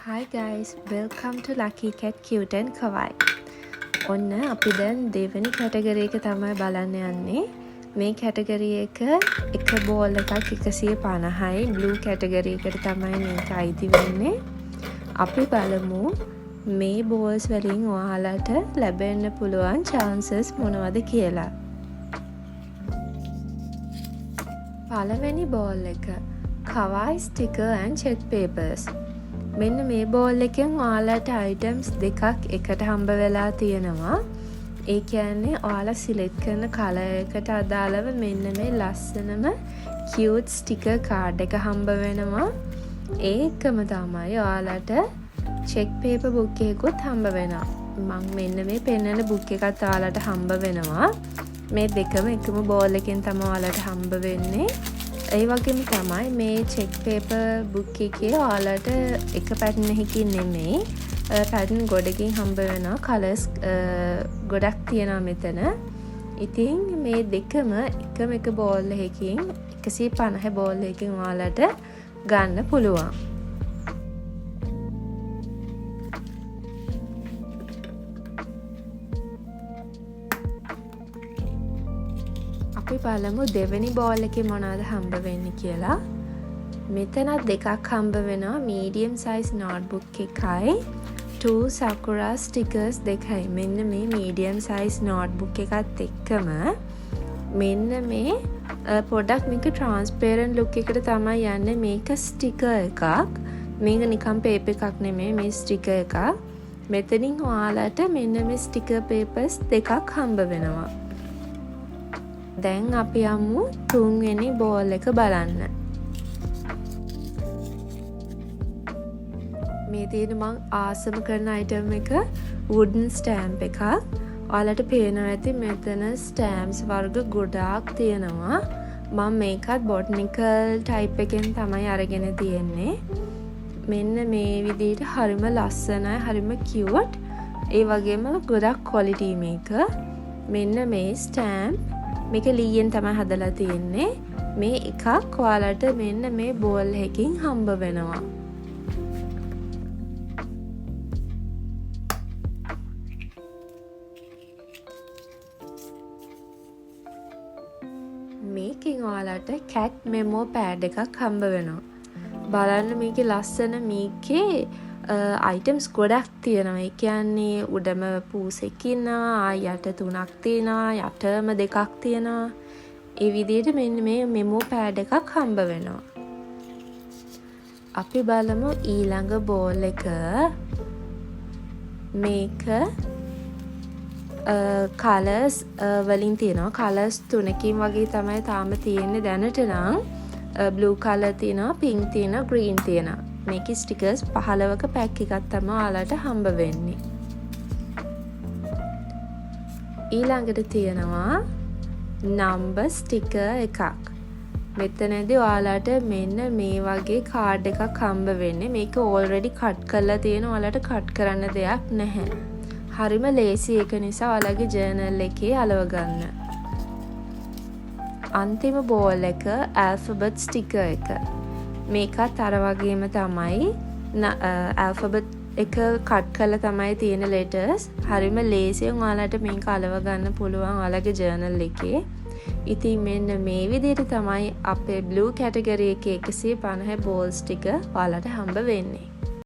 Hi guys, welcome to Lucky Cat Cute and Kawaii. ඔන්න අපි දැන් දෙවෙනි කැටගරි එක තමයි බලන්න යන්නේ. මේ කැටගරි එක බෝල් එකක් 150යි. බ්ලූ කැටගරි එකට තමයි මේක අයිති වෙන්නේ. අපි බලමු මේ බෝල්ස් වලින් ඔයාලට ලැබෙන්න පුළුවන් chances මොනවද කියලා. පළවෙනි බෝල් එක Kawaii sticker and check papers. මෙන්න මේ බෝල් එකෙන් ඔයාලට අයිටම්ස් දෙකක් එකට හම්බ වෙලා තියෙනවා. ඒ කියන්නේ ඔයාලා සිලෙක්ට් කරන කලර් එකට අදාළව මෙන්න මේ ලස්සනම cute sticker card එක හම්බ වෙනවා. ඒකම තමයි ඔයාලට check paper book එකකුත් හම්බ වෙනවා. මම මෙන්න මේ පෙන්නන book එකත් ඔයාලට හම්බ වෙනවා. මේ දෙකම එකම බෝල් එකෙන් තමයි ඔයාලට හම්බ වෙන්නේ. ඒ වගේම තමයි මේ check paper book එකේ ඔයාලට එක pattern එකකින් නෙමෙයි pattern ගොඩකින් හම්බ වෙනවා. colors ගොඩක් තියෙනවා මෙතන. ඉතින් මේ දෙකම එකම එක බෝල් එකකින් 150 බෝල් එකකින් ඔයාලට ගන්න පුළුවන්. අපි බලමු දෙවෙනි බෝල් එකේ මොනවද හම්බ වෙන්නේ කියලා. මෙතන දෙකක් හම්බ වෙනවා. medium size notebook එකයි 2 sakura stickers දෙකයි. මෙන්න මේ medium size notebook එකත් එක්කම මෙන්න මේ පොඩක් මේක transparent look එකට තමයි යන්නේ. මේක sticker එකක්. මේක නිකන් paper එකක් නෙමෙයි. මේ sticker එකක්. මෙතනින් ඔයාලට මෙන්න මේ sticker papers දෙකක් හම්බ වෙනවා. දැන් අපි යමු තුන්වෙනි බෝල් එක බලන්න. මේ තියෙන මං ආසම කරන අයිටම් එක wooden stamp එකක්. ඔයාලට පේනවා ඇති මෙතන stamps වර්ග ගොඩාක් තියෙනවා. මම මේකත් botanical type එකෙන් තමයි අරගෙන තියෙන්නේ. මෙන්න මේ විදිහට හරිම ලස්සනයි, හරිම cute. ඒ වගේම ගොඩක් quality මේක. මෙන්න මේ stamp මේක ලීයෙන් තමයි හදලා තියෙන්නේ. මේ එකක් ඔයාලට මෙන්න මේ බෝල් එකකින් හම්බ වෙනවා. මේකෙන් ඔයාලට cat memo pad එකක් හම්බ වෙනවා. බලන්න මේකේ ලස්සන මේකේ items ගොඩක් තියෙනවා. ඒ කියන්නේ උඩම පූසෙක් ඉන්නවා, යට 3ක් තියෙනවා, යටම 2ක් තියෙනවා. ඒ විදිහට මෙන්න මේ memo pad එකක් හම්බ වෙනවා. අපි බලමු ඊළඟ බෝල් එක. මේක colors වලින් තියෙනවා. colors 3කින් වගේ තමයි තාම තියෙන්නේ දැනට නම්. blue color තියෙනවා, pink තියෙනවා, green තියෙනවා. මේකේ ස්ටිකර්ස් 15ක පැක් එකක් තමයි ඔයාලට හම්බ වෙන්නේ. ඊළඟට තියෙනවා නම්බර් ස්ටිකර් එකක්. මෙතනදී ඔයාලට මෙන්න මේ වගේ කාඩ් එකක් හම්බ වෙන්නේ. මේක ඕල්රෙඩි කට් කරලා තියෙනවා. ඔයාලට කට් කරන්න දෙයක් නැහැ. හරිම ලේසි එක නිසා ඔයාලගේ ජර්නල් එකේ අලව ගන්න. අන්තිම බෝල් එක ඇල්ෆබෙට් ස්ටිකර් එක. මේකත් අර වගේම තමයි ඇල්ෆබෙට් එක කට් කරලා තමයි තියෙන letters. හරිම ලේසියෙන් ඔයාලට මේක අලව ගන්න පුළුවන් ඔයාලගේ ජර්නල් එකේ. ඉතින් මෙන්න මේ විදිහට තමයි අපේ blue category එකේ 150 balls ටික ඔයාලට හම්බ වෙන්නේ.